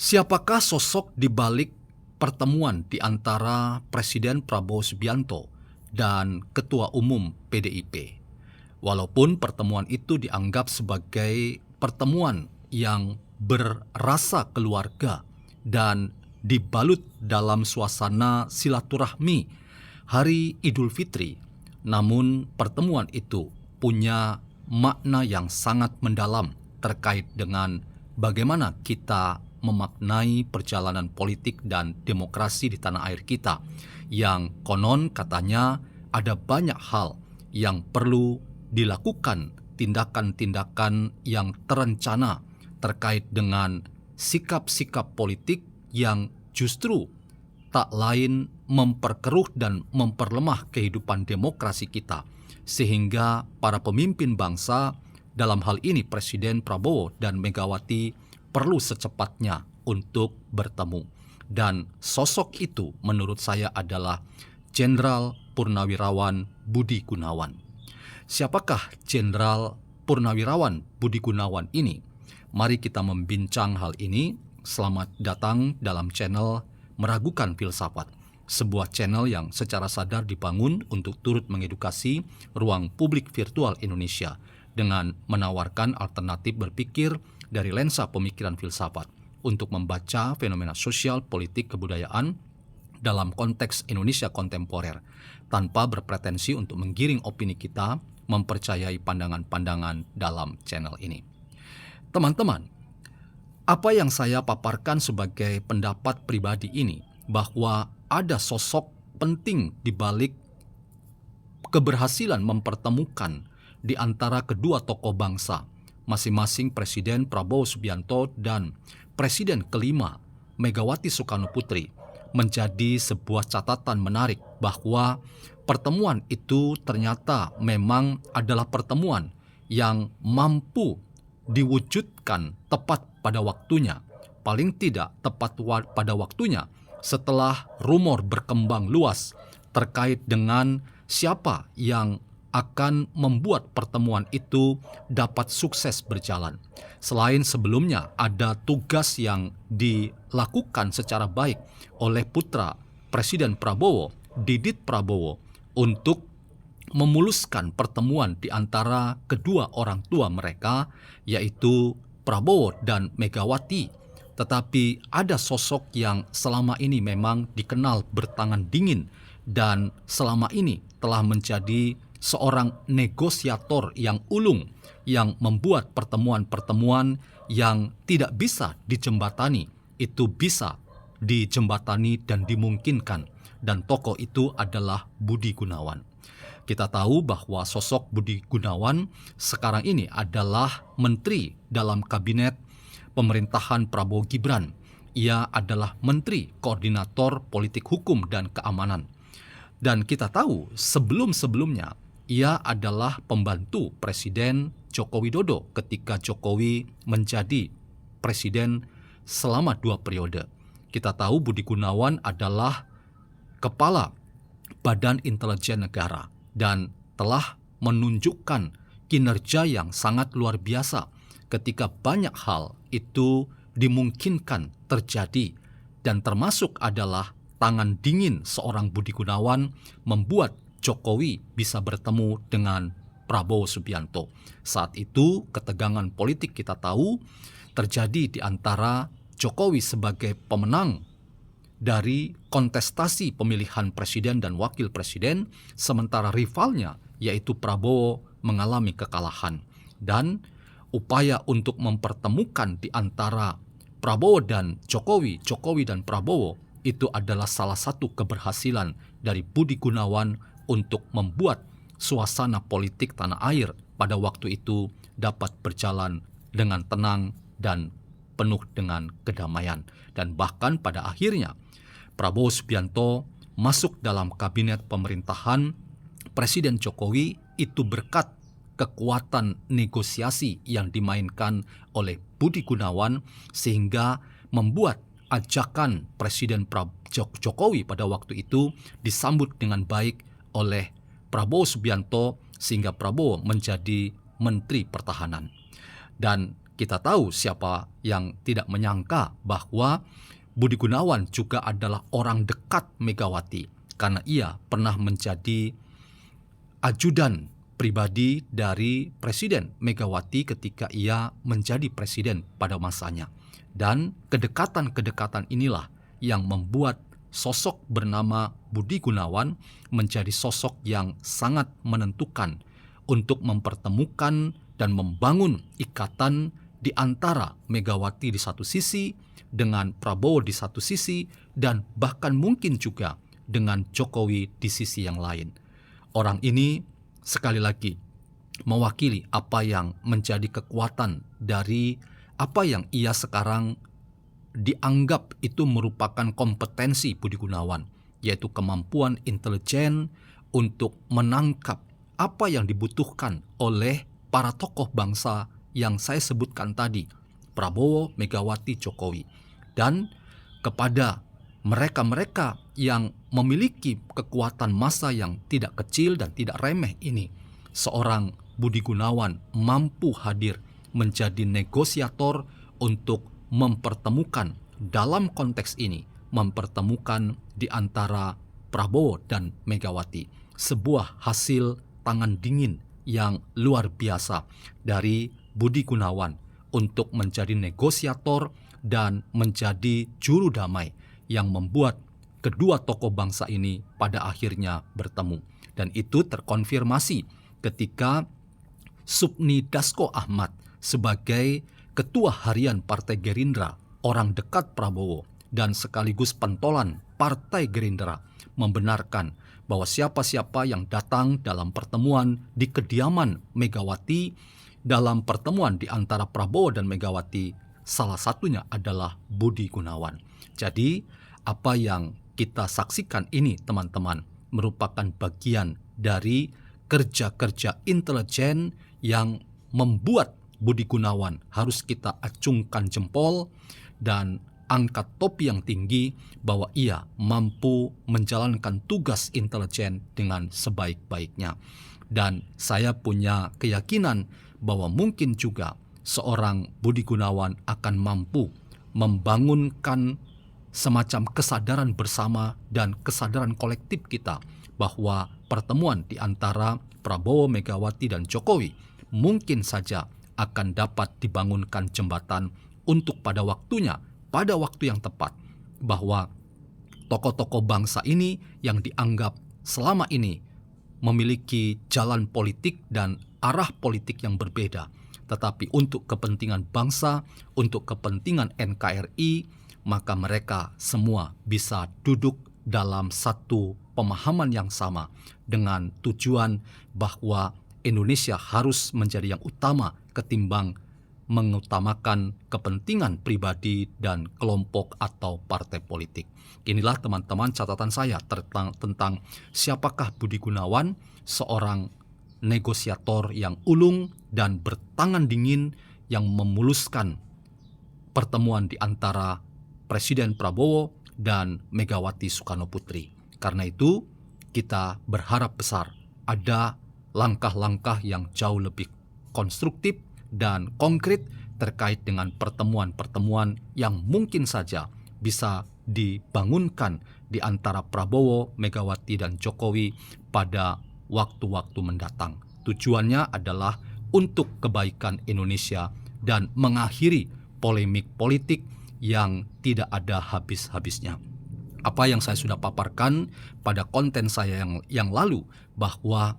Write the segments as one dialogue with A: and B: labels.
A: Siapakah sosok di balik pertemuan di antara Presiden Prabowo Subianto dan Ketua Umum PDIP? Walaupun pertemuan itu dianggap sebagai pertemuan yang berrasa keluarga dan dibalut dalam suasana silaturahmi Hari Idul Fitri, namun pertemuan itu punya makna yang sangat mendalam terkait dengan bagaimana kita memaknai perjalanan politik dan demokrasi di tanah air kita, yang konon katanya ada banyak hal yang perlu dilakukan, tindakan-tindakan yang terencana terkait dengan sikap-sikap politik yang justru tak lain memperkeruh dan memperlemah kehidupan demokrasi kita, sehingga para pemimpin bangsa, dalam hal ini Presiden Prabowo dan Megawati, perlu secepatnya untuk bertemu. Dan sosok itu menurut saya adalah Jenderal Purnawirawan Budi Gunawan. Siapakah Jenderal Purnawirawan Budi Gunawan ini? Mari kita membincang hal ini. Selamat datang dalam channel Meragukan Filsafat, sebuah channel yang secara sadar dibangun untuk turut mengedukasi ruang publik virtual Indonesia dengan menawarkan alternatif berpikir dari lensa pemikiran filsafat untuk membaca fenomena sosial, politik, kebudayaan dalam konteks Indonesia kontemporer, tanpa berpretensi untuk menggiring opini kita mempercayai pandangan-pandangan dalam channel ini. Teman-teman, apa yang saya paparkan sebagai pendapat pribadi ini, bahwa ada sosok penting di balik keberhasilan mempertemukan di antara kedua tokoh bangsa, masing-masing Presiden Prabowo Subianto dan Presiden kelima Megawati Soekarno Putri, menjadi sebuah catatan menarik bahwa pertemuan itu ternyata memang adalah pertemuan yang mampu diwujudkan tepat pada waktunya, paling tidak tepat pada waktunya setelah rumor berkembang luas terkait dengan siapa yang akan membuat pertemuan itu dapat sukses berjalan. Selain sebelumnya ada tugas yang dilakukan secara baik oleh putra Presiden Prabowo, Didit Prabowo, untuk memuluskan pertemuan di antara kedua orang tua mereka, yaitu Prabowo dan Megawati. Tetapi ada sosok yang selama ini memang dikenal bertangan dingin dan selama ini telah menjadi seorang negosiator yang ulung, yang membuat pertemuan-pertemuan yang tidak bisa dijembatani itu bisa dijembatani dan dimungkinkan, dan tokoh itu adalah Budi Gunawan. Kita tahu bahwa sosok Budi Gunawan sekarang ini adalah menteri dalam kabinet pemerintahan Prabowo Gibran. Ia adalah menteri koordinator politik hukum dan keamanan. Dan kita tahu sebelum-sebelumnya ia adalah pembantu Presiden Joko Widodo ketika Jokowi menjadi presiden selama 2 periode. Kita tahu Budi Gunawan adalah kepala Badan Intelijen Negara dan telah menunjukkan kinerja yang sangat luar biasa ketika banyak hal itu dimungkinkan terjadi, dan termasuk adalah tangan dingin seorang Budi Gunawan membuat Jokowi bisa bertemu dengan Prabowo Subianto. Saat itu ketegangan politik kita tahu terjadi di antara Jokowi sebagai pemenang dari kontestasi pemilihan presiden dan wakil presiden, sementara rivalnya yaitu Prabowo mengalami kekalahan. Dan upaya untuk mempertemukan di antara Prabowo dan Jokowi, Jokowi dan Prabowo, itu adalah salah satu keberhasilan dari Budi Gunawan untuk membuat suasana politik tanah air pada waktu itu dapat berjalan dengan tenang dan penuh dengan kedamaian. Dan bahkan pada akhirnya Prabowo Subianto masuk dalam kabinet pemerintahan Presiden Jokowi itu berkat kekuatan negosiasi yang dimainkan oleh Budi Gunawan, sehingga membuat ajakan Presiden Jokowi pada waktu itu disambut dengan baik oleh Prabowo Subianto, sehingga Prabowo menjadi Menteri Pertahanan. Dan Kita tahu siapa yang tidak menyangka bahwa Budi Gunawan juga adalah orang dekat Megawati karena ia pernah menjadi ajudan pribadi dari Presiden Megawati ketika ia menjadi presiden pada masanya. Dan kedekatan-kedekatan inilah yang membuat sosok bernama Budi Gunawan menjadi sosok yang sangat menentukan untuk mempertemukan dan membangun ikatan di antara Megawati di satu sisi dengan Prabowo di satu sisi dan bahkan mungkin juga dengan Jokowi di sisi yang lain. Orang ini sekali lagi mewakili apa yang menjadi kekuatan dari apa yang ia sekarang dianggap itu merupakan kompetensi Budi Gunawan, yaitu kemampuan intelijen untuk menangkap apa yang dibutuhkan oleh para tokoh bangsa yang saya sebutkan tadi, Prabowo, Megawati, Jokowi. Dan kepada mereka-mereka yang memiliki kekuatan massa yang tidak kecil dan tidak remeh ini, seorang Budi Gunawan mampu hadir menjadi negosiator untuk mempertemukan dalam konteks ini, mempertemukan di antara Prabowo dan Megawati. Sebuah hasil tangan dingin yang luar biasa dari Budi Gunawan untuk menjadi negosiator dan menjadi juru damai yang membuat kedua tokoh bangsa ini pada akhirnya bertemu. Dan itu terkonfirmasi ketika Supni Dasko Ahmad sebagai Ketua Harian Partai Gerindra, orang dekat Prabowo dan sekaligus pentolan Partai Gerindra, membenarkan bahwa siapa-siapa yang datang dalam pertemuan di kediaman Megawati, dalam pertemuan di antara Prabowo dan Megawati, salah satunya adalah Budi Gunawan. Jadi apa yang kita saksikan ini teman-teman merupakan bagian dari kerja-kerja intelijen yang membuat Budi Gunawan harus kita acungkan jempol dan angkat topi yang tinggi bahwa ia mampu menjalankan tugas intelijen dengan sebaik-baiknya. Dan saya punya keyakinan bahwa mungkin juga seorang Budi Gunawan akan mampu membangunkan semacam kesadaran bersama dan kesadaran kolektif kita bahwa pertemuan di antara Prabowo, Megawati, dan Jokowi mungkin saja akan dapat dibangunkan jembatan untuk pada waktunya, pada waktu yang tepat, bahwa tokoh-tokoh bangsa ini yang dianggap selama ini memiliki jalan politik dan arah politik yang berbeda, tetapi untuk kepentingan bangsa, untuk kepentingan NKRI, maka mereka semua bisa duduk dalam satu pemahaman yang sama dengan tujuan bahwa Indonesia harus menjadi yang utama ketimbang mengutamakan kepentingan pribadi dan kelompok atau partai politik. Inilah teman-teman catatan saya tentang siapakah Budi Gunawan, seorang negosiator yang ulung dan bertangan dingin yang memuluskan pertemuan di antara Presiden Prabowo dan Megawati Soekarnoputri. Karena itu kita berharap besar ada langkah-langkah yang jauh lebih konstruktif dan konkret terkait dengan pertemuan-pertemuan yang mungkin saja bisa dibangunkan di antara Prabowo, Megawati, dan Jokowi pada waktu-waktu mendatang. Tujuannya adalah untuk kebaikan Indonesia dan mengakhiri polemik politik yang tidak ada habis-habisnya. Apa yang saya sudah paparkan pada konten saya yang lalu, bahwa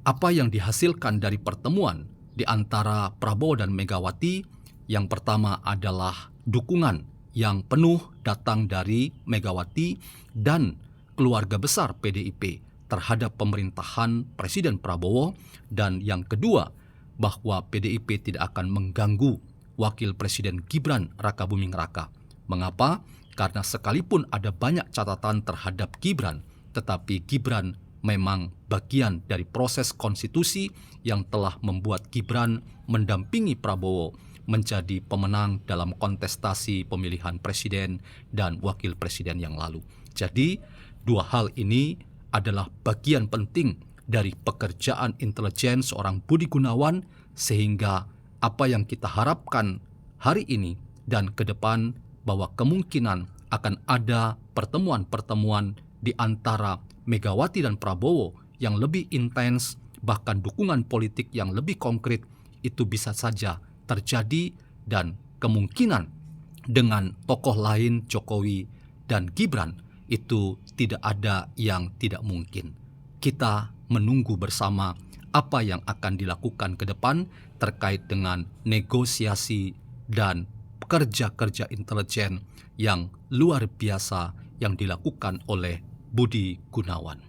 A: apa yang dihasilkan dari pertemuan di antara Prabowo dan Megawati, yang pertama adalah dukungan yang penuh datang dari Megawati dan keluarga besar PDIP terhadap pemerintahan Presiden Prabowo, dan yang kedua bahwa PDIP tidak akan mengganggu Wakil Presiden Gibran Rakabuming Raka. Mengapa? Karena sekalipun ada banyak catatan terhadap Gibran, tetapi Gibran memang bagian dari proses konstitusi yang telah membuat Gibran mendampingi Prabowo menjadi pemenang dalam kontestasi pemilihan presiden dan wakil presiden yang lalu. Jadi, dua hal ini adalah bagian penting dari pekerjaan intelijen seorang Budi Gunawan, sehingga apa yang kita harapkan hari ini dan ke depan, bahwa kemungkinan akan ada pertemuan-pertemuan di antara Megawati dan Prabowo yang lebih intens, bahkan dukungan politik yang lebih konkret itu bisa saja terjadi, dan kemungkinan dengan tokoh lain Jokowi dan Gibran itu tidak ada yang tidak mungkin. Kita menunggu bersama apa yang akan dilakukan ke depan terkait dengan negosiasi dan kerja-kerja intelijen yang luar biasa yang dilakukan oleh Budi Gunawan.